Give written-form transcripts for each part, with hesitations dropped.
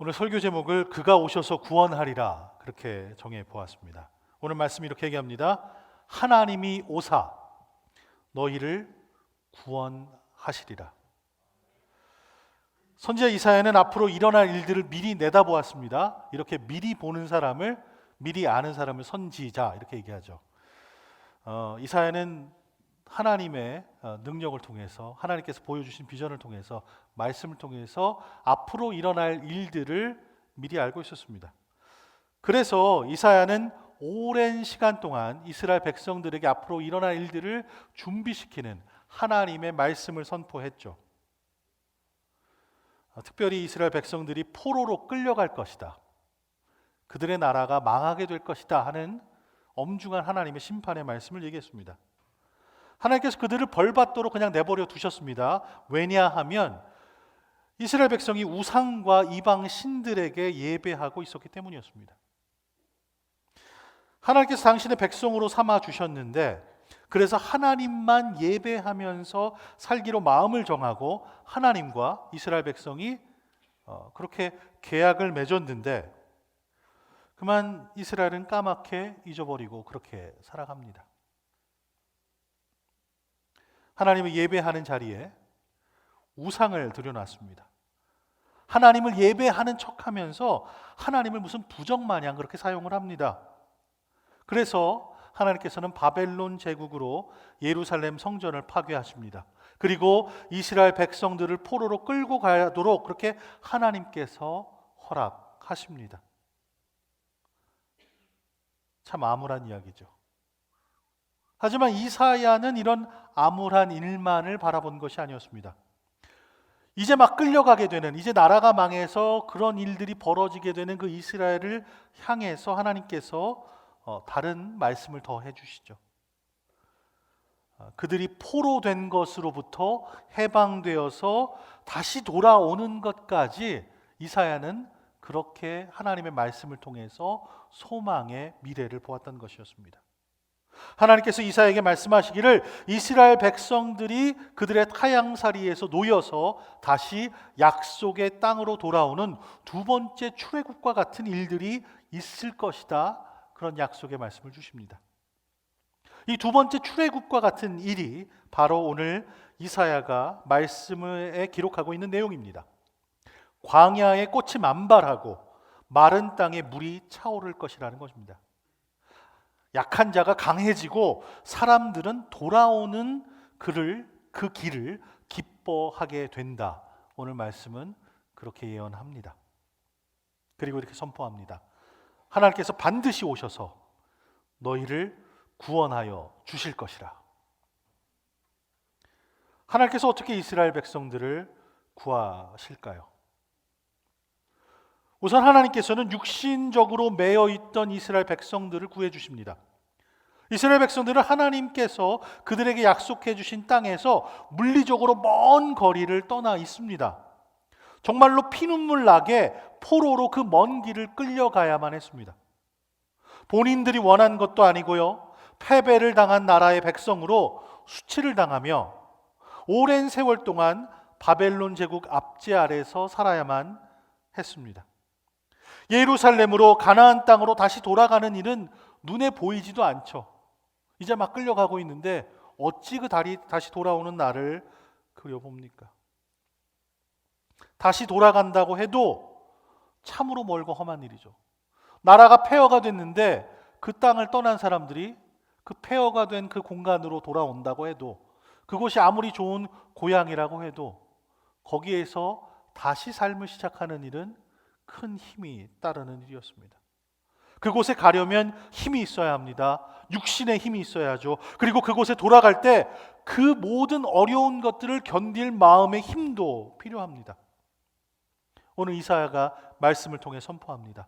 오늘 설교 제목을 그가 오셔서 구원하리라 그렇게 정해 보았습니다. 오늘 말씀이 이렇게 얘기합니다. 하나님이 오사 너희를 구원하시리라. 선지자 이사야는 앞으로 일어날 일들을 미리 내다보았습니다. 이렇게 미리 보는 사람을, 미리 아는 사람을 선지자 이렇게 얘기하죠. 이사야는 하나님의 능력을 통해서, 하나님께서 보여주신 비전을 통해서, 말씀을 통해서 앞으로 일어날 일들을 미리 알고 있었습니다. 그래서 이사야는 오랜 시간 동안 이스라엘 백성들에게 앞으로 일어날 일들을 준비시키는 하나님의 말씀을 선포했죠. 특별히 이스라엘 백성들이 포로로 끌려갈 것이다, 그들의 나라가 망하게 될 것이다 하는 엄중한 하나님의 심판의 말씀을 얘기했습니다. 하나님께서 그들을 벌받도록 그냥 내버려 두셨습니다. 왜냐하면 이스라엘 백성이 우상과 이방 신들에게 예배하고 있었기 때문이었습니다. 하나님께서 당신의 백성으로 삼아 주셨는데, 그래서 하나님만 예배하면서 살기로 마음을 정하고 하나님과 이스라엘 백성이 그렇게 계약을 맺었는데, 그만 이스라엘은 까맣게 잊어버리고 그렇게 살아갑니다. 하나님을 예배하는 자리에 우상을 들여놨습니다. 하나님을 예배하는 척하면서 하나님을 무슨 부정마냥 그렇게 사용을 합니다. 그래서 하나님께서는 바벨론 제국으로 예루살렘 성전을 파괴하십니다. 그리고 이스라엘 백성들을 포로로 끌고 가도록 그렇게 하나님께서 허락하십니다. 참 암울한 이야기죠. 하지만 이사야는 이런 암울한 일만을 바라본 것이 아니었습니다. 이제 막 끌려가게 되는, 이제 나라가 망해서 그런 일들이 벌어지게 되는 그 이스라엘을 향해서 하나님께서 다른 말씀을 더 해주시죠. 그들이 포로된 것으로부터 해방되어서 다시 돌아오는 것까지 이사야는 그렇게 하나님의 말씀을 통해서 소망의 미래를 보았던 것이었습니다. 하나님께서 이사야에게 말씀하시기를 이스라엘 백성들이 그들의 타향살이에서 놓여서 다시 약속의 땅으로 돌아오는 두 번째 출애굽과 같은 일들이 있을 것이다, 그런 약속의 말씀을 주십니다. 이 두 번째 출애굽과 같은 일이 바로 오늘 이사야가 말씀에 기록하고 있는 내용입니다. 광야의 꽃이 만발하고 마른 땅에 물이 차오를 것이라는 것입니다. 약한 자가 강해지고 사람들은 돌아오는 그 길을 기뻐하게 된다. 오늘 말씀은 그렇게 예언합니다. 그리고 이렇게 선포합니다. 하나님께서 반드시 오셔서 너희를 구원하여 주실 것이라. 하나님께서 어떻게 이스라엘 백성들을 구하실까요? 우선 하나님께서는 육신적으로 매여 있던 이스라엘 백성들을 구해 주십니다. 이스라엘 백성들은 하나님께서 그들에게 약속해 주신 땅에서 물리적으로 먼 거리를 떠나 있습니다. 정말로 피눈물 나게 포로로 그 먼 길을 끌려가야만 했습니다. 본인들이 원한 것도 아니고요, 패배를 당한 나라의 백성으로 수치를 당하며 오랜 세월 동안 바벨론 제국 압제 아래서 살아야만 했습니다. 예루살렘으로, 가나안 땅으로 다시 돌아가는 일은 눈에 보이지도 않죠. 이제 막 끌려가고 있는데 어찌 그 다시 돌아오는 날을 그려봅니까? 다시 돌아간다고 해도 참으로 멀고 험한 일이죠. 나라가 폐허가 됐는데 그 땅을 떠난 사람들이 그 폐허가 된 그 공간으로 돌아온다고 해도, 그곳이 아무리 좋은 고향이라고 해도 거기에서 다시 삶을 시작하는 일은 큰 힘이 따르는 일이었습니다. 그곳에 가려면 힘이 있어야 합니다. 육신의 힘이 있어야죠. 그리고 그곳에 돌아갈 때 그 모든 어려운 것들을 견딜 마음의 힘도 필요합니다. 오늘 이사야가 말씀을 통해 선포합니다.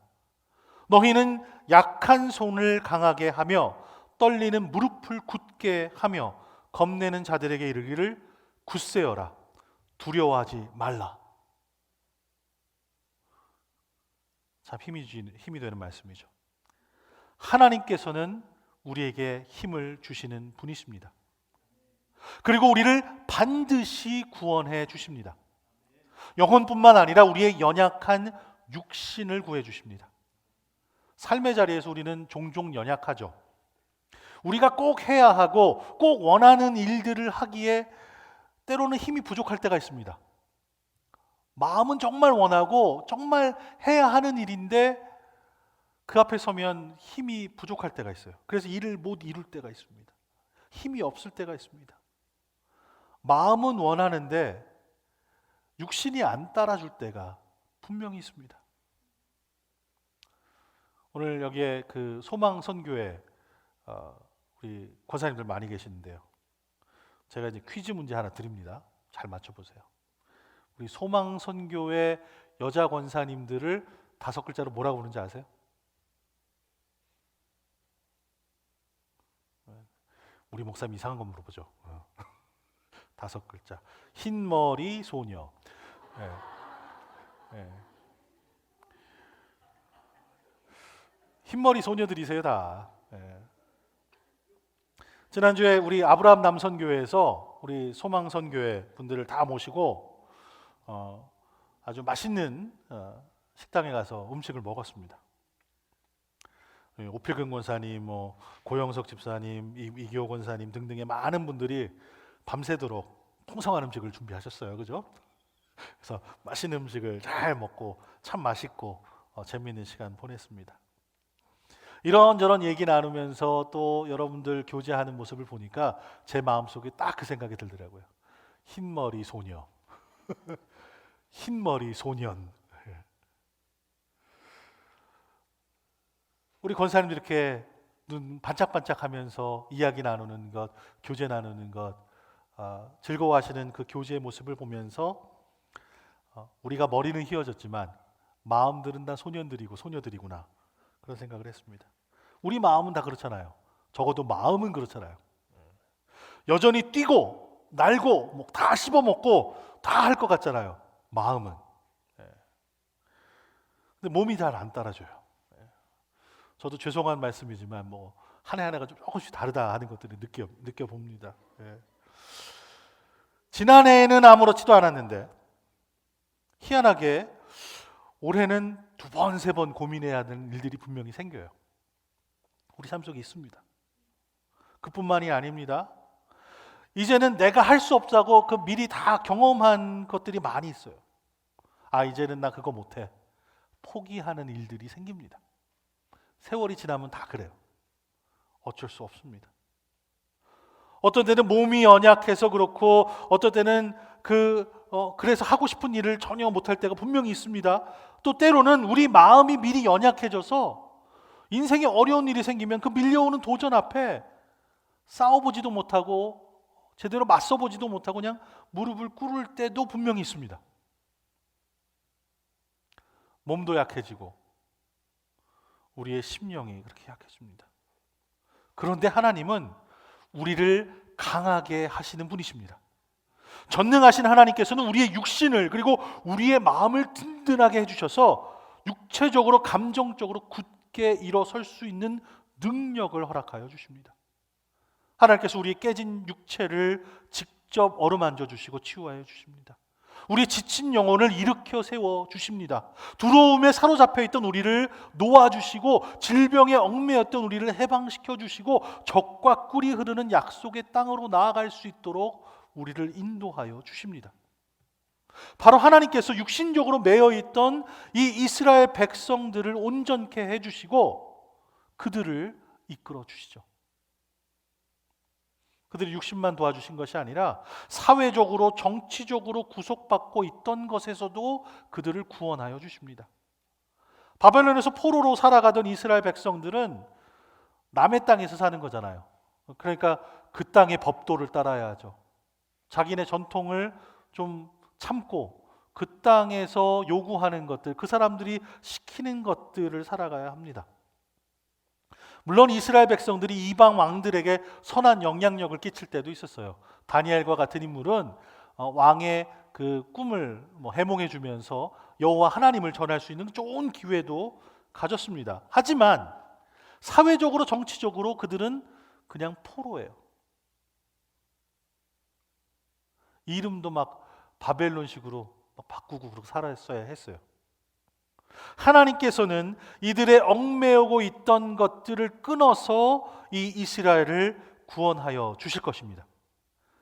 너희는 약한 손을 강하게 하며 떨리는 무릎을 굳게 하며 겁내는 자들에게 이르기를 굳세어라, 두려워하지 말라. 참 힘이 되는 말씀이죠. 하나님께서는 우리에게 힘을 주시는 분이십니다. 그리고 우리를 반드시 구원해 주십니다. 영혼뿐만 아니라 우리의 연약한 육신을 구해 주십니다. 삶의 자리에서 우리는 종종 연약하죠. 우리가 꼭 해야 하고 꼭 원하는 일들을 하기에 때로는 힘이 부족할 때가 있습니다. 마음은 정말 원하고 정말 해야 하는 일인데 그 앞에 서면 힘이 부족할 때가 있어요. 그래서 일을 못 이룰 때가 있습니다. 힘이 없을 때가 있습니다. 마음은 원하는데 육신이 안 따라줄 때가 분명히 있습니다. 오늘 여기에 그 소망 선교회 우리 권사님들 많이 계시는데요. 제가 이제 퀴즈 문제 하나 드립니다. 잘 맞춰보세요. 우리 소망 선교회 여자 권사님들을 5글자로 뭐라고 부르는지 아세요? 우리 목사님 이상한 거 물어보죠. 5글자. 흰머리 소녀. 네. 네. 흰머리 소녀들이세요 다. 네. 지난주에 우리 아브라함 남선교회에서 우리 소망선교회 분들을 다 모시고 아주 맛있는 식당에 가서 음식을 먹었습니다. 오필근 권사님, 고영석 집사님, 이기호 권사님 등등의 많은 분들이 밤새도록 풍성한 음식을 준비하셨어요. 그죠? 그래서 맛있는 음식을 잘 먹고 참 맛있고 재미있는 시간 보냈습니다. 이런저런 얘기 나누면서 또 여러분들 교제하는 모습을 보니까 제 마음속에 딱 그 생각이 들더라고요. 흰머리 소녀. 흰머리 소년. 우리 권사님들 이렇게 눈 반짝반짝하면서 이야기 나누는 것, 교제 나누는 것, 즐거워하시는 그 교제의 모습을 보면서 우리가 머리는 휘어졌지만 마음들은 다 소년들이고 소녀들이구나 그런 생각을 했습니다. 우리 마음은 다 그렇잖아요. 적어도 마음은 그렇잖아요. 여전히 뛰고 날고 다 씹어먹고 다 할 것 같잖아요. 마음은. 근데 몸이 잘 안 따라줘요. 저도 죄송한 말씀이지만 한 해 한 해가 좀 조금씩 다르다 하는 것들을 느껴봅니다. 지난해에는 아무렇지도 않았는데 희한하게 올해는 2번, 3번 고민해야 하는 일들이 분명히 생겨요. 우리 삶 속에 있습니다. 그뿐만이 아닙니다. 이제는 내가 할 수 없다고 그 미리 다 경험한 것들이 많이 있어요. 이제는 나 그거 못해. 포기하는 일들이 생깁니다. 세월이 지나면 다 그래요. 어쩔 수 없습니다. 어떤 때는 몸이 연약해서 그렇고 어떤 때는 그래서 하고 싶은 일을 전혀 못할 때가 분명히 있습니다. 또 때로는 우리 마음이 미리 연약해져서 인생에 어려운 일이 생기면 그 밀려오는 도전 앞에 싸워보지도 못하고 제대로 맞서보지도 못하고 그냥 무릎을 꿇을 때도 분명히 있습니다. 몸도 약해지고 우리의 심령이 그렇게 약해집니다. 그런데 하나님은 우리를 강하게 하시는 분이십니다. 전능하신 하나님께서는 우리의 육신을 그리고 우리의 마음을 든든하게 해주셔서 육체적으로 감정적으로 굳게 일어설 수 있는 능력을 허락하여 주십니다. 하나님께서 우리의 깨진 육체를 직접 어루만져 주시고 치유하여 주십니다. 우리 지친 영혼을 일으켜 세워 주십니다. 두려움에 사로잡혀 있던 우리를 놓아주시고 질병에 얽매였던 우리를 해방시켜 주시고 적과 꿀이 흐르는 약속의 땅으로 나아갈 수 있도록 우리를 인도하여 주십니다. 바로 하나님께서 육신적으로 매여 있던 이 이스라엘 백성들을 온전케 해주시고 그들을 이끌어 주시죠. 그들이 육신만 도와주신 것이 아니라 사회적으로 정치적으로 구속받고 있던 것에서도 그들을 구원하여 주십니다. 바벨론에서 포로로 살아가던 이스라엘 백성들은 남의 땅에서 사는 거잖아요. 그러니까 그 땅의 법도를 따라야 하죠. 자기네 전통을 좀 참고 그 땅에서 요구하는 것들, 그 사람들이 시키는 것들을 살아가야 합니다. 물론 이스라엘 백성들이 이방 왕들에게 선한 영향력을 끼칠 때도 있었어요. 다니엘과 같은 인물은 왕의 그 꿈을 해몽해 주면서 여호와 하나님을 전할 수 있는 좋은 기회도 가졌습니다. 하지만 사회적으로 정치적으로 그들은 그냥 포로예요. 이름도 막 바벨론식으로 바꾸고 그렇게 살았어야 했어요. 하나님께서는 이들의 얽매이고 있던 것들을 끊어서 이 이스라엘을 구원하여 주실 것입니다.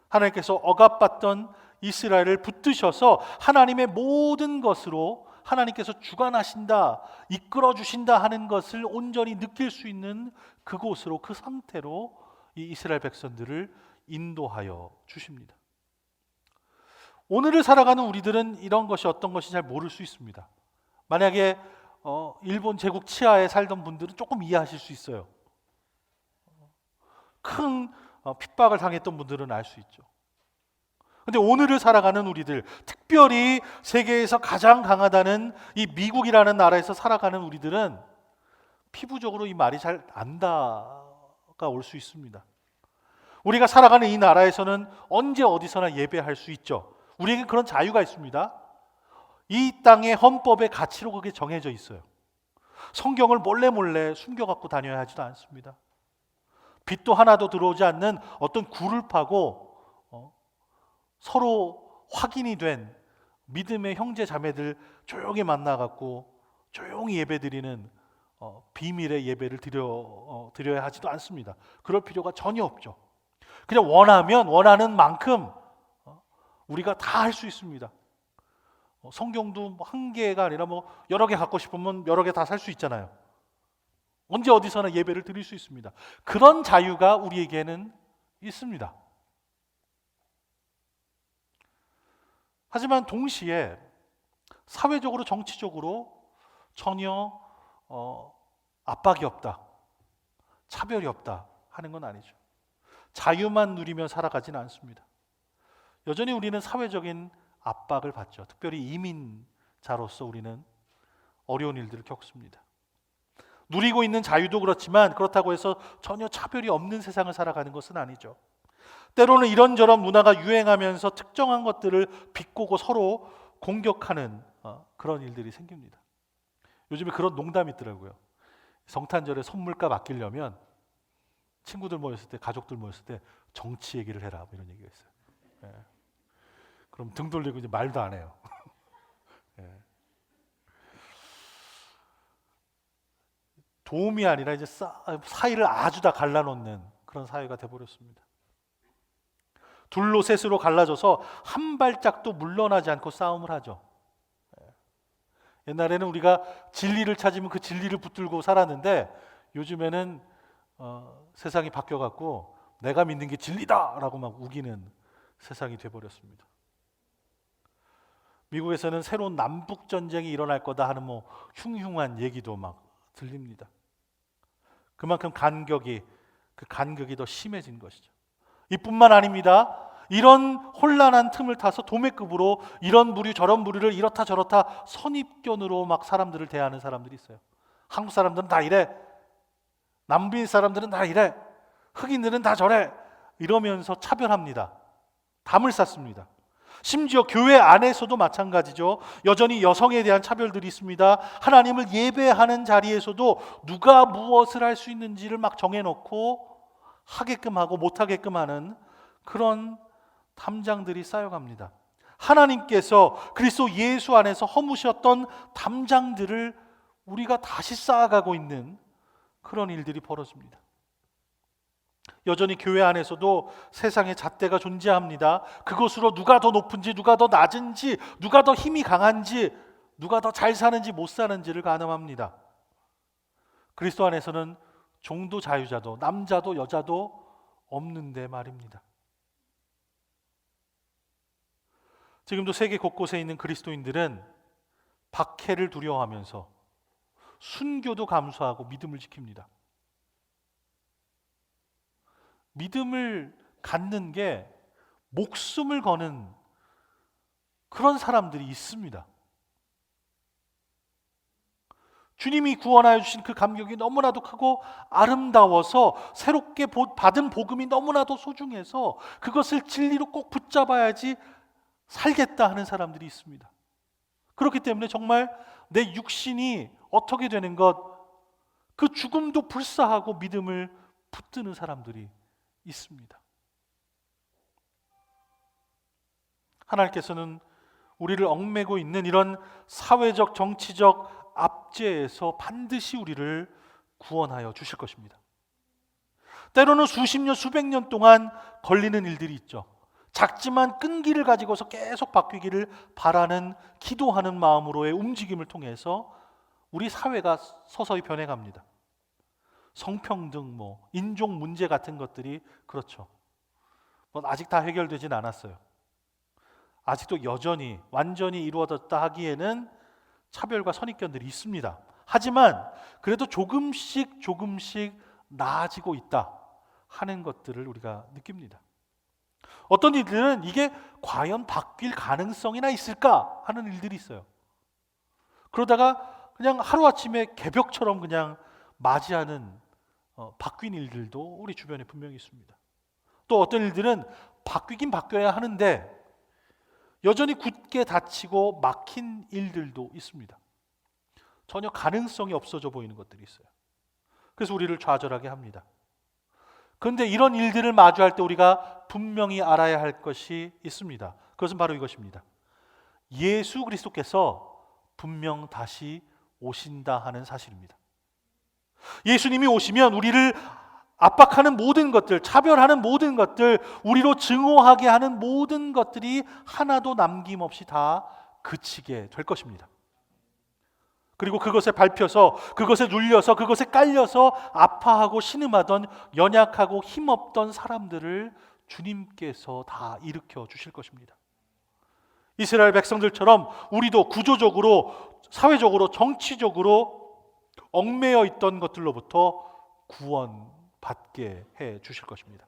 하나님께서 억압받던 이스라엘을 붙드셔서 하나님의 모든 것으로 하나님께서 주관하신다, 이끌어 주신다 하는 것을 온전히 느낄 수 있는 그곳으로, 그 상태로 이 이스라엘 백성들을 인도하여 주십니다. 오늘을 살아가는 우리들은 이런 것이 어떤 것이 잘 모를 수 있습니다. 만약에 일본 제국 치하에 살던 분들은 조금 이해하실 수 있어요. 큰 핍박을 당했던 분들은 알 수 있죠. 근데 오늘을 살아가는 우리들, 특별히 세계에서 가장 강하다는 이 미국이라는 나라에서 살아가는 우리들은 피부적으로 이 말이 잘 안다가 올 수 있습니다. 우리가 살아가는 이 나라에서는 언제 어디서나 예배할 수 있죠. 우리에게 그런 자유가 있습니다. 이 땅의 헌법의 가치로 그게 정해져 있어요. 성경을 몰래 숨겨갖고 다녀야 하지도 않습니다. 빛도 하나도 들어오지 않는 어떤 굴을 파고 서로 확인이 된 믿음의 형제 자매들 조용히 만나갖고 조용히 예배드리는 비밀의 예배를 드려야 하지도 않습니다. 그럴 필요가 전혀 없죠. 그냥 원하면 원하는 만큼 우리가 다 할 수 있습니다. 성경도 한 개가 아니라 여러 개 갖고 싶으면 여러 개 다 살 수 있잖아요. 언제 어디서나 예배를 드릴 수 있습니다. 그런 자유가 우리에게는 있습니다. 하지만 동시에 사회적으로, 정치적으로 전혀 압박이 없다, 차별이 없다 하는 건 아니죠. 자유만 누리며 살아가지는 않습니다. 여전히 우리는 사회적인 압박을 받죠. 특별히 이민자로서 우리는 어려운 일들을 겪습니다. 누리고 있는 자유도 그렇지만 그렇다고 해서 전혀 차별이 없는 세상을 살아가는 것은 아니죠. 때로는 이런저런 문화가 유행하면서 특정한 것들을 비꼬고 서로 공격하는 그런 일들이 생깁니다. 요즘에 그런 농담이 있더라고요. 성탄절에 선물값 아끼려면 친구들 모였을 때, 가족들 모였을 때 정치 얘기를 해라, 이런 얘기가 있어요. 예. 그럼 등 돌리고 이제 말도 안 해요. 예. 도움이 아니라 이제 사이를 아주 다 갈라놓는 그런 사회가 돼버렸습니다. 둘로 셋으로 갈라져서 한 발짝도 물러나지 않고 싸움을 하죠. 옛날에는 우리가 진리를 찾으면 그 진리를 붙들고 살았는데 요즘에는 세상이 바뀌어갖고 내가 믿는 게 진리다라고 막 우기는 세상이 돼버렸습니다. 미국에서는 새로운 남북 전쟁이 일어날 거다 하는 흉흉한 얘기도 막 들립니다. 그만큼 그 간격이 더 심해진 것이죠. 이뿐만 아닙니다. 이런 혼란한 틈을 타서 도매급으로 이런 부류 저런 부류를 이렇다 저렇다 선입견으로 막 사람들을 대하는 사람들이 있어요. 한국 사람들은 다 이래, 남부인 사람들은 다 이래, 흑인들은 다 저래, 이러면서 차별합니다. 담을 쌓습니다. 심지어 교회 안에서도 마찬가지죠. 여전히 여성에 대한 차별들이 있습니다. 하나님을 예배하는 자리에서도 누가 무엇을 할 수 있는지를 막 정해놓고 하게끔 하고 못하게끔 하는 그런 담장들이 쌓여갑니다. 하나님께서 그리스도 예수 안에서 허무셨던 담장들을 우리가 다시 쌓아가고 있는 그런 일들이 벌어집니다. 여전히 교회 안에서도 세상의 잣대가 존재합니다. 그것으로 누가 더 높은지, 누가 더 낮은지, 누가 더 힘이 강한지, 누가 더 잘 사는지 못 사는지를 가늠합니다. 그리스도 안에서는 종도 자유자도 남자도 여자도 없는데 말입니다. 지금도 세계 곳곳에 있는 그리스도인들은 박해를 두려워하면서 순교도 감수하고 믿음을 지킵니다. 믿음을 갖는 게 목숨을 거는 그런 사람들이 있습니다. 주님이 구원하여 주신 그 감격이 너무나도 크고 아름다워서 새롭게 받은 복음이 너무나도 소중해서 그것을 진리로 꼭 붙잡아야지 살겠다 하는 사람들이 있습니다. 그렇기 때문에 정말 내 육신이 어떻게 되는 것, 그 죽음도 불사하고 믿음을 붙드는 사람들이 있습니다. 하나님께서는 우리를 얽매고 있는 이런 사회적, 정치적 압제에서 반드시 우리를 구원하여 주실 것입니다. 때로는 수십 년, 수백 년 동안 걸리는 일들이 있죠. 작지만 끈기를 가지고서 계속 바뀌기를 바라는 기도하는 마음으로의 움직임을 통해서 우리 사회가 서서히 변해갑니다. 성평등, 인종 문제 같은 것들이 그렇죠. 아직 다 해결되진 않았어요. 아직도 여전히 완전히 이루어졌다 하기에는 차별과 선입견들이 있습니다. 하지만 그래도 조금씩 나아지고 있다 하는 것들을 우리가 느낍니다. 어떤 일들은 이게 과연 바뀔 가능성이나 있을까 하는 일들이 있어요. 그러다가 그냥 하루아침에 개벽처럼 그냥 맞이하는 바뀐 일들도 우리 주변에 분명히 있습니다. 또 어떤 일들은 바뀌긴 바뀌어야 하는데 여전히 굳게 닫히고 막힌 일들도 있습니다. 전혀 가능성이 없어져 보이는 것들이 있어요. 그래서 우리를 좌절하게 합니다. 그런데 이런 일들을 마주할 때 우리가 분명히 알아야 할 것이 있습니다. 그것은 바로 이것입니다. 예수 그리스도께서 분명 다시 오신다 하는 사실입니다. 예수님이 오시면 우리를 압박하는 모든 것들, 차별하는 모든 것들, 우리로 증오하게 하는 모든 것들이 하나도 남김없이 다 그치게 될 것입니다. 그리고 그것에 밟혀서, 그것에 눌려서, 그것에 깔려서 아파하고 신음하던 연약하고 힘없던 사람들을 주님께서 다 일으켜 주실 것입니다. 이스라엘 백성들처럼 우리도 구조적으로, 사회적으로, 정치적으로 얽매여 있던 것들로부터 구원받게 해 주실 것입니다.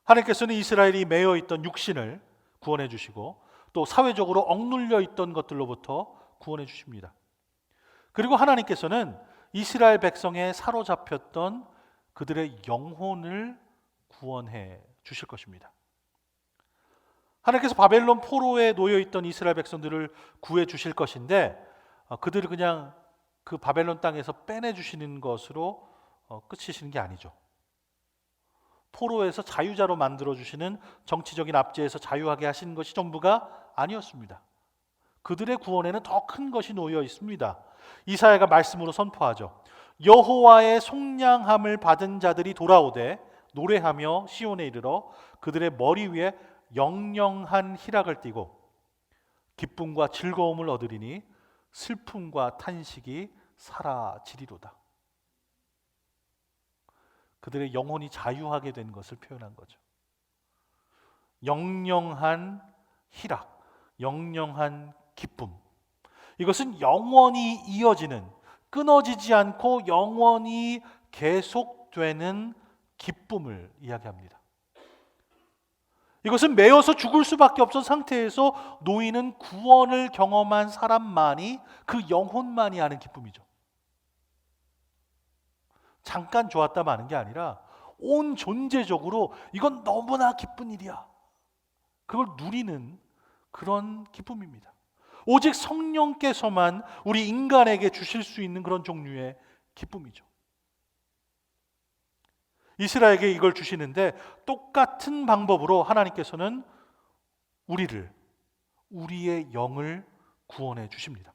하나님께서는 이스라엘이 매여 있던 육신을 구원해 주시고 또 사회적으로 억눌려 있던 것들로부터 구원해 주십니다. 그리고 하나님께서는 이스라엘 백성에 사로잡혔던 그들의 영혼을 구원해 주실 것입니다. 하나님께서 바벨론 포로에 놓여 있던 이스라엘 백성들을 구해 주실 것인데 그들을 그냥 그 바벨론 땅에서 빼내 주시는 것으로 끝이시는 게 아니죠. 포로에서 자유자로 만들어 주시는 정치적인 압제에서 자유하게 하시는 것이 전부가 아니었습니다. 그들의 구원에는 더 큰 것이 놓여 있습니다. 이사야가 말씀으로 선포하죠. 여호와의 속량함을 받은 자들이 돌아오되 노래하며 시온에 이르러 그들의 머리 위에 영영한 희락을 띠고 기쁨과 즐거움을 얻으리니 슬픔과 탄식이 사라지리로다. 그들의 영혼이 자유하게 된 것을 표현한 거죠. 영영한 희락, 영영한 기쁨. 이것은 영원히 이어지는, 끊어지지 않고 영원히 계속되는 기쁨을 이야기합니다. 이것은 매여서 죽을 수밖에 없던 상태에서 놓이는 구원을 경험한 사람만이, 그 영혼만이 아는 기쁨이죠. 잠깐 좋았다 마는 게 아니라 온 존재적으로 이건 너무나 기쁜 일이야. 그걸 누리는 그런 기쁨입니다. 오직 성령께서만 우리 인간에게 주실 수 있는 그런 종류의 기쁨이죠. 이스라엘에게 이걸 주시는데 똑같은 방법으로 하나님께서는 우리의 영을 구원해 주십니다.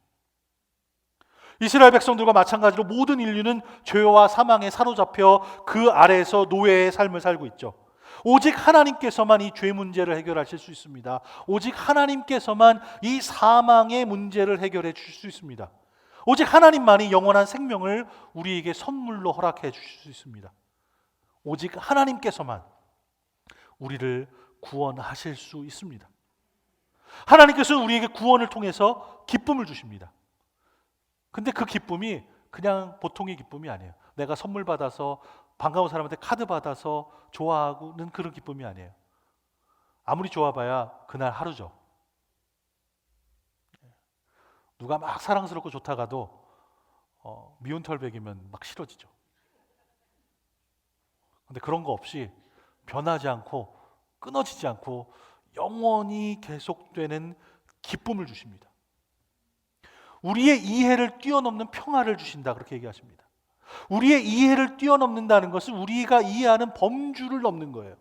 이스라엘 백성들과 마찬가지로 모든 인류는 죄와 사망에 사로잡혀 그 아래에서 노예의 삶을 살고 있죠. 오직 하나님께서만 이 죄 문제를 해결하실 수 있습니다. 오직 하나님께서만 이 사망의 문제를 해결해 주실 수 있습니다. 오직 하나님만이 영원한 생명을 우리에게 선물로 허락해 주실 수 있습니다. 오직 하나님께서만 우리를 구원하실 수 있습니다. 하나님께서는 우리에게 구원을 통해서 기쁨을 주십니다. 근데 그 기쁨이 그냥 보통의 기쁨이 아니에요. 내가 선물 받아서 반가운 사람한테 카드 받아서 좋아하고는 그런 기쁨이 아니에요. 아무리 좋아봐야 그날 하루죠. 누가 막 사랑스럽고 좋다가도 미운 털백이면 막 싫어지죠. 근데 그런 거 없이 변하지 않고 끊어지지 않고 영원히 계속되는 기쁨을 주십니다. 우리의 이해를 뛰어넘는 평화를 주신다, 그렇게 얘기하십니다. 우리의 이해를 뛰어넘는다는 것은 우리가 이해하는 범주를 넘는 거예요.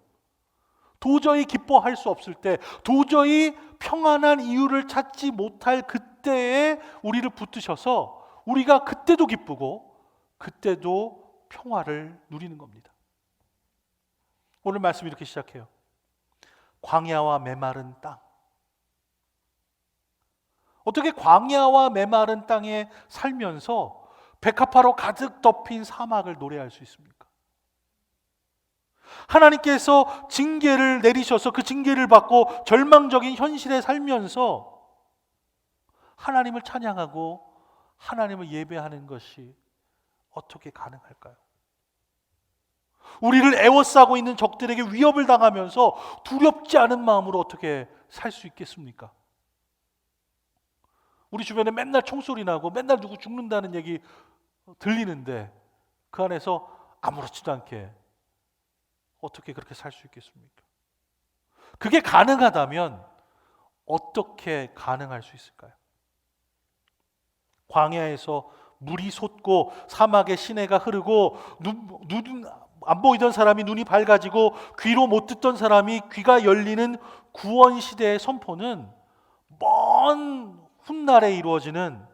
도저히 기뻐할 수 없을 때, 도저히 평안한 이유를 찾지 못할 그때에 우리를 붙드셔서 우리가 그때도 기쁘고 그때도 평화를 누리는 겁니다. 오늘 말씀 이렇게 시작해요. 광야와 메마른 땅. 어떻게 광야와 메마른 땅에 살면서 백합화로 가득 덮인 사막을 노래할 수 있습니까? 하나님께서 징계를 내리셔서 그 징계를 받고 절망적인 현실에 살면서 하나님을 찬양하고 하나님을 예배하는 것이 어떻게 가능할까요? 우리를 애워싸고 있는 적들에게 위협을 당하면서 두렵지 않은 마음으로 어떻게 살 수 있겠습니까? 우리 주변에 맨날 총소리 나고 맨날 누구 죽는다는 얘기 들리는데 그 안에서 아무렇지도 않게 어떻게 그렇게 살 수 있겠습니까? 그게 가능하다면 어떻게 가능할 수 있을까요? 광야에서 물이 솟고 사막에 시내가 흐르고 안 보이던 사람이 눈이 밝아지고 귀로 못 듣던 사람이 귀가 열리는 구원 시대의 선포는 먼 훗날에 이루어지는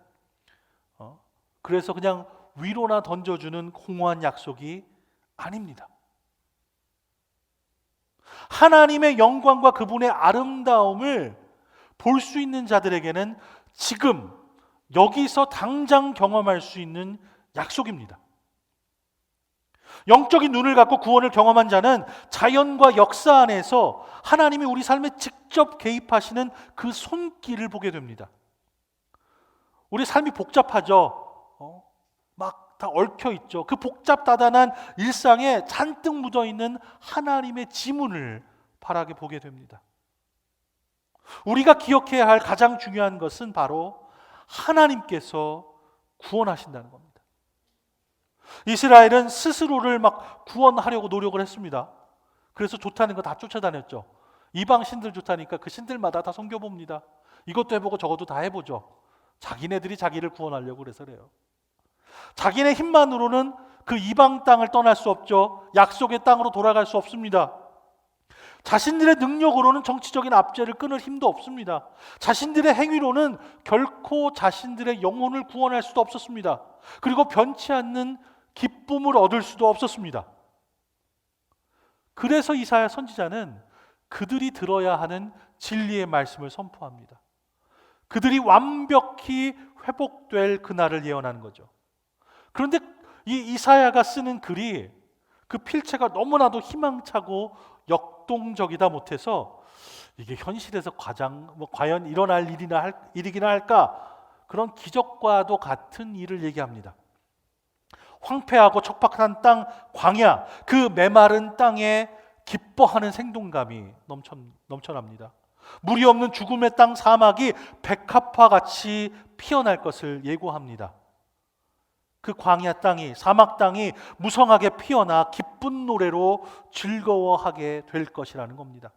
그래서 그냥 위로나 던져주는 공허한 약속이 아닙니다. 하나님의 영광과 그분의 아름다움을 볼 수 있는 자들에게는 지금 여기서 당장 경험할 수 있는 약속입니다. 영적인 눈을 갖고 구원을 경험한 자는 자연과 역사 안에서 하나님이 우리 삶에 직접 개입하시는 그 손길을 보게 됩니다. 우리 삶이 복잡하죠. 막 다 얽혀 있죠. 그 복잡다단한 일상에 잔뜩 묻어 있는 하나님의 지문을 바라게 보게 됩니다. 우리가 기억해야 할 가장 중요한 것은 바로 하나님께서 구원하신다는 겁니다. 이스라엘은 스스로를 막 구원하려고 노력을 했습니다. 그래서 좋다는 거 다 쫓아다녔죠. 이방 신들 좋다니까 그 신들마다 다 섬겨봅니다. 이것도 해보고 저것도 다 해보죠. 자기네들이 자기를 구원하려고 그래서 그래요. 자기네 힘만으로는 그 이방 땅을 떠날 수 없죠. 약속의 땅으로 돌아갈 수 없습니다. 자신들의 능력으로는 정치적인 압제를 끊을 힘도 없습니다. 자신들의 행위로는 결코 자신들의 영혼을 구원할 수도 없었습니다. 그리고 변치 않는 기쁨을 얻을 수도 없었습니다. 그래서 이사야 선지자는 그들이 들어야 하는 진리의 말씀을 선포합니다. 그들이 완벽히 회복될 그날을 예언하는 거죠. 그런데 이 이사야가 쓰는 글이 그 필체가 너무나도 희망차고 역동적이다 못해서 이게 현실에서 과연 일어날 일이기나 할까? 그런 기적과도 같은 일을 얘기합니다. 황폐하고 척박한 땅 광야, 그 메마른 땅에 기뻐하는 생동감이 넘쳐납니다. 물이 없는 죽음의 땅 사막이 백합화같이 피어날 것을 예고합니다. 그 광야 땅이, 사막 땅이 무성하게 피어나 기쁜 노래로 즐거워하게 될 것이라는 겁니다.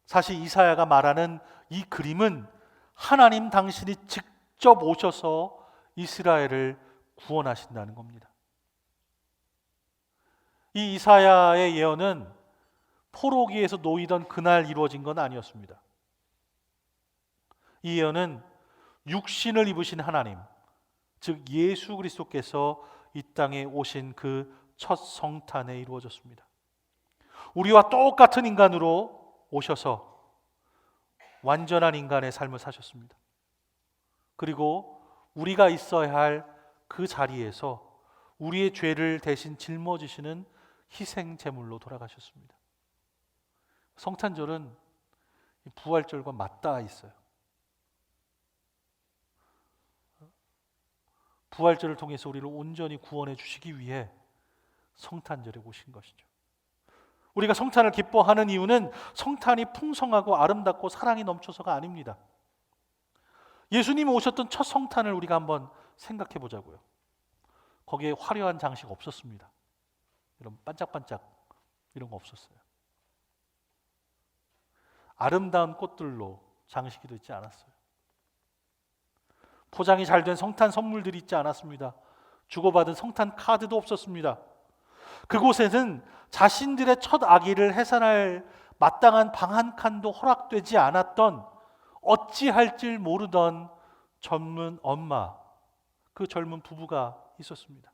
사실 이사야가 말하는 이 그림은 하나님 당신이 직접 오셔서 이스라엘을 구원하신다는 겁니다. 이 이사야의 예언은 포로기에서 놓이던 그날 이루어진 건 아니었습니다. 이 예언은 육신을 입으신 하나님, 즉 예수 그리스도께서 이 땅에 오신 그 첫 성탄에 이루어졌습니다. 우리와 똑같은 인간으로 오셔서 완전한 인간의 삶을 사셨습니다. 그리고 우리가 있어야 할 그 자리에서 우리의 죄를 대신 짊어지시는 희생 제물로 돌아가셨습니다. 성탄절은 부활절과 맞닿아 있어요. 부활절을 통해서 우리를 온전히 구원해 주시기 위해 성탄절에 오신 것이죠. 우리가 성탄을 기뻐하는 이유는 성탄이 풍성하고 아름답고 사랑이 넘쳐서가 아닙니다. 예수님이 오셨던 첫 성탄을 우리가 한번 생각해 보자고요. 거기에 화려한 장식 없었습니다. 이런 반짝반짝 이런 거 없었어요. 아름다운 꽃들로 장식이 되지 않았어요. 포장이 잘 된 성탄 선물들이 있지 않았습니다. 주고받은 성탄 카드도 없었습니다. 그곳에는 자신들의 첫 아기를 해산할 마땅한 방 한 칸도 허락되지 않았던 어찌할 줄 모르던 젊은 엄마, 그 젊은 부부가 있었습니다.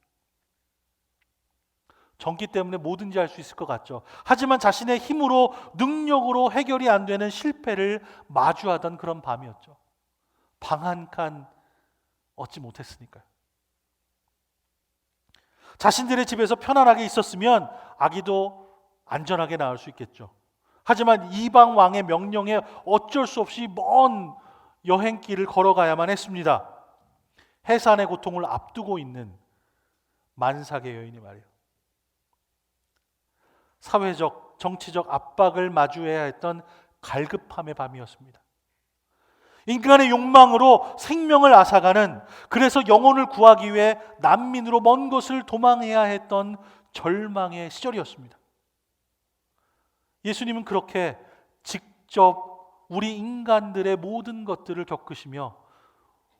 정기 때문에 뭐든지 할 수 있을 것 같죠. 하지만 자신의 힘으로, 능력으로 해결이 안 되는 실패를 마주하던 그런 밤이었죠. 방 한 칸 얻지 못했으니까요. 자신들의 집에서 편안하게 있었으면 아기도 안전하게 낳을 수 있겠죠. 하지만 이방 왕의 명령에 어쩔 수 없이 먼 여행길을 걸어가야만 했습니다. 해산의 고통을 앞두고 있는 만삭의 여인이 말이에요. 사회적, 정치적 압박을 마주해야 했던 갈급함의 밤이었습니다. 인간의 욕망으로 생명을 앗아가는, 그래서 영혼을 구하기 위해 난민으로 먼 곳을 도망해야 했던 절망의 시절이었습니다. 예수님은 그렇게 직접 우리 인간들의 모든 것들을 겪으시며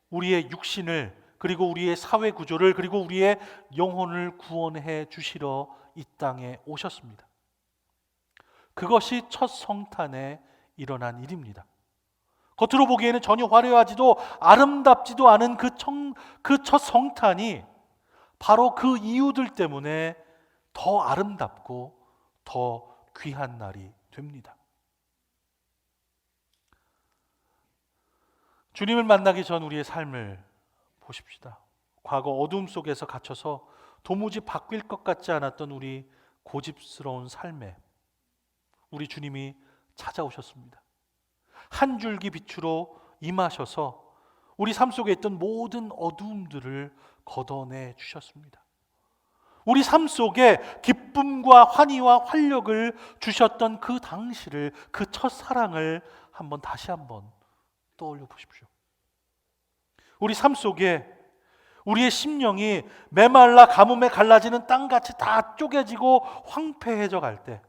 우리의 육신을, 그리고 우리의 사회 구조를, 그리고 우리의 영혼을 구원해 주시러 이 땅에 오셨습니다. 그것이 첫 성탄에 일어난 일입니다. 겉으로 보기에는 전혀 화려하지도 아름답지도 않은 그 첫 성탄이 바로 그 이유들 때문에 더 아름답고 더 귀한 날이 됩니다. 주님을 만나기 전 우리의 삶을 보십시다. 과거 어둠 속에서 갇혀서 도무지 바뀔 것 같지 않았던 우리 고집스러운 삶에 우리 주님이 찾아오셨습니다. 한 줄기 빛으로 임하셔서 우리 삶 속에 있던 모든 어두움들을 걷어내 주셨습니다. 우리 삶 속에 기쁨과 환희와 활력을 주셨던 그 당시를, 그 첫사랑을 다시 한번 떠올려 보십시오. 우리 삶 속에 우리의 심령이 메말라 가뭄에 갈라지는 땅같이 다 쪼개지고 황폐해져 갈 때,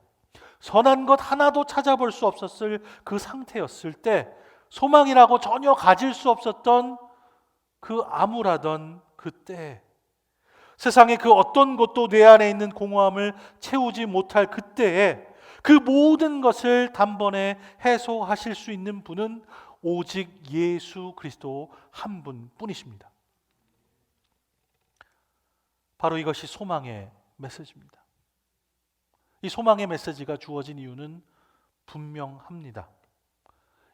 선한 것 하나도 찾아볼 수 없었을 그 상태였을 때, 소망이라고 전혀 가질 수 없었던 그 암울하던 그때, 세상의 그 어떤 것도 내 안에 있는 공허함을 채우지 못할 그때에 그 모든 것을 단번에 해소하실 수 있는 분은 오직 예수 그리스도 한 분뿐이십니다. 바로 이것이 소망의 메시지입니다. 이 소망의 메시지가 주어진 이유는 분명합니다.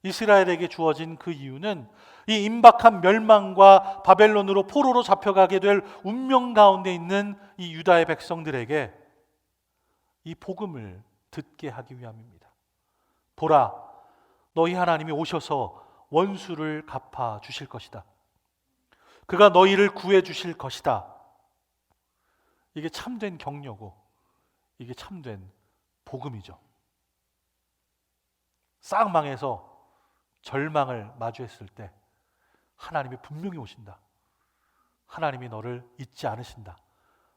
이스라엘에게 주어진 그 이유는 이 임박한 멸망과 바벨론으로 포로로 잡혀가게 될 운명 가운데 있는 이 유다의 백성들에게 이 복음을 듣게 하기 위함입니다. 보라, 너희 하나님이 오셔서 원수를 갚아 주실 것이다. 그가 너희를 구해 주실 것이다. 이게 참된 격려고, 이게 참된 복음이죠. 싹 망해서 절망을 마주했을 때 하나님이 분명히 오신다. 하나님이 너를 잊지 않으신다.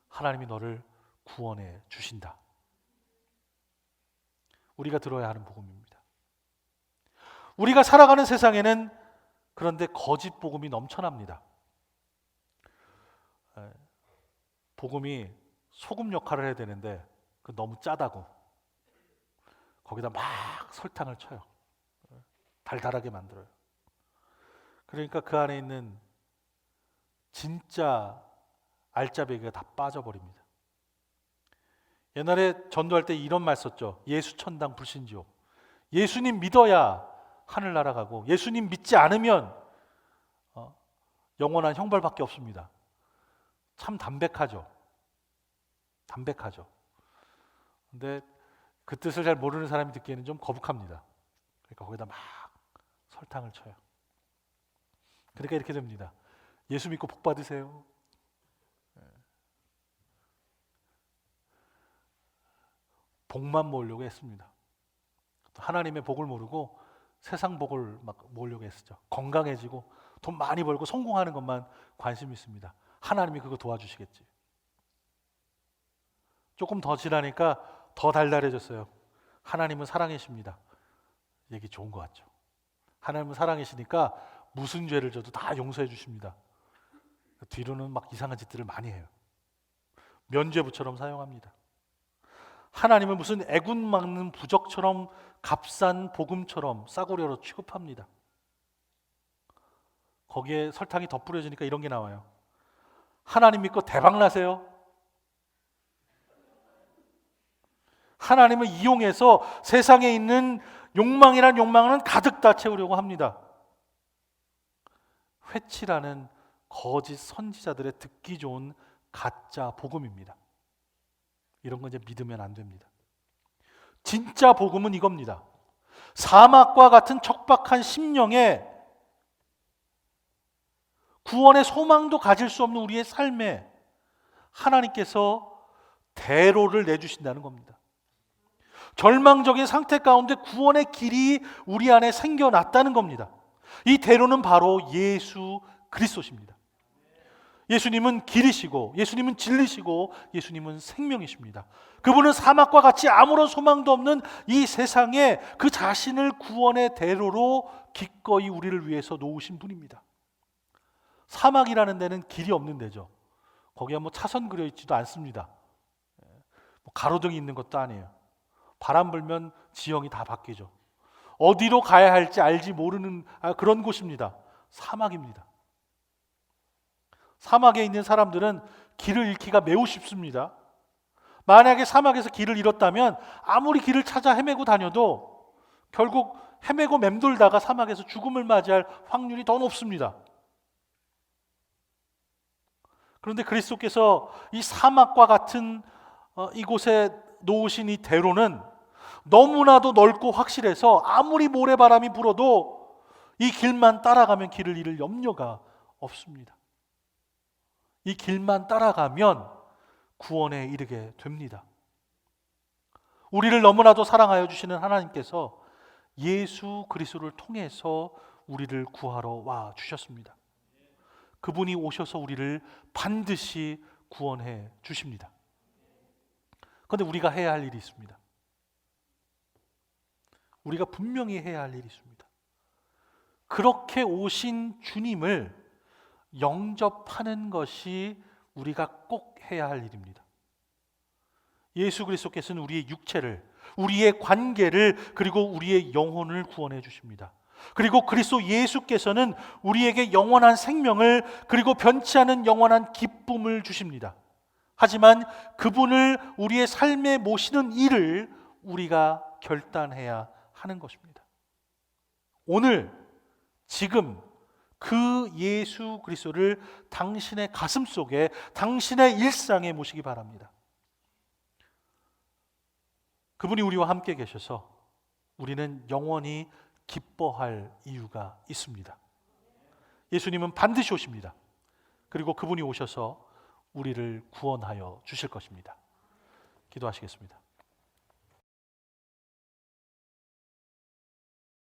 하나님이 너를 구원해 주신다. 우리가 들어야 하는 복음입니다. 우리가 살아가는 세상에는 그런데 거짓 복음이 넘쳐납니다. 복음이 소금 역할을 해야 되는데 그 너무 짜다고 거기다 막 설탕을 쳐요. 달달하게 만들어요. 그러니까 그 안에 있는 진짜 알짜배기가 다 빠져버립니다. 옛날에 전도할 때 이런 말 썼죠. 예수천당 불신지옥. 예수님 믿어야 하늘나라 가고 예수님 믿지 않으면 영원한 형벌밖에 없습니다. 참 담백하죠. 담백하죠. 근데 그 뜻을 잘 모르는 사람이 듣기에는 좀 거북합니다. 그러니까 거기다 막 설탕을 쳐요. 그러니까 이렇게 됩니다. 예수 믿고 복 받으세요. 복만 모으려고 했습니다. 하나님의 복을 모르고 세상 복을 막 모으려고 했었죠. 건강해지고 돈 많이 벌고 성공하는 것만 관심 있습니다. 하나님이 그거 도와주시겠지. 조금 더 지나니까 더 달달해졌어요. 하나님은 사랑이십니다. 얘기 좋은 것 같죠. 하나님은 사랑이시니까 무슨 죄를 져도 다 용서해 주십니다. 뒤로는 막 이상한 짓들을 많이 해요. 면죄부처럼 사용합니다. 하나님을 무슨 애군 막는 부적처럼 값싼 복음처럼 싸구려로 취급합니다. 거기에 설탕이 더 뿌려지니까 이런 게 나와요. 하나님 믿고 대박 나세요. 하나님을 이용해서 세상에 있는 욕망이란 욕망은 가득 다 채우려고 합니다. 회치라는 거짓 선지자들의 듣기 좋은 가짜 복음입니다. 이런 건 이제 믿으면 안 됩니다. 진짜 복음은 이겁니다. 사막과 같은 척박한 심령에 구원의 소망도 가질 수 없는 우리의 삶에 하나님께서 대로를 내주신다는 겁니다. 절망적인 상태 가운데 구원의 길이 우리 안에 생겨났다는 겁니다. 이 대로는 바로 예수 그리스도십니다. 예수님은 길이시고, 예수님은 진리시고, 예수님은 생명이십니다. 그분은 사막과 같이 아무런 소망도 없는 이 세상에 그 자신을 구원의 대로로 기꺼이 우리를 위해서 놓으신 분입니다. 사막이라는 데는 길이 없는 데죠. 거기에 뭐 차선 그려 있지도 않습니다. 가로등이 있는 것도 아니에요. 바람 불면 지형이 다 바뀌죠. 어디로 가야 할지 알지 모르는 그런 곳입니다. 사막입니다. 사막에 있는 사람들은 길을 잃기가 매우 쉽습니다. 만약에 사막에서 길을 잃었다면 아무리 길을 찾아 헤매고 다녀도 결국 헤매고 맴돌다가 사막에서 죽음을 맞이할 확률이 더 높습니다. 그런데 그리스도께서 이 사막과 같은 이곳에 놓으신 이 대로는 너무나도 넓고 확실해서 아무리 모래바람이 불어도 이 길만 따라가면 길을 잃을 염려가 없습니다. 이 길만 따라가면 구원에 이르게 됩니다. 우리를 너무나도 사랑하여 주시는 하나님께서 예수 그리스도를 통해서 우리를 구하러 와 주셨습니다. 그분이 오셔서 우리를 반드시 구원해 주십니다. 그런데 우리가 해야 할 일이 있습니다. 우리가 분명히 해야 할 일이 있습니다. 그렇게 오신 주님을 영접하는 것이 우리가 꼭 해야 할 일입니다. 예수 그리스도께서는 우리의 육체를, 우리의 관계를, 그리고 우리의 영혼을 구원해 주십니다. 그리고 그리스도 예수께서는 우리에게 영원한 생명을, 그리고 변치 않은 영원한 기쁨을 주십니다. 하지만 그분을 우리의 삶에 모시는 일을 우리가 결단해야 하는 것입니다. 오늘 지금 그 예수 그리스도를 당신의 가슴 속에, 당신의 일상에 모시기 바랍니다. 그분이 우리와 함께 계셔서 우리는 영원히 기뻐할 이유가 있습니다. 예수님은 반드시 오십니다. 그리고 그분이 오셔서 우리를 구원하여 주실 것입니다. 기도하시겠습니다.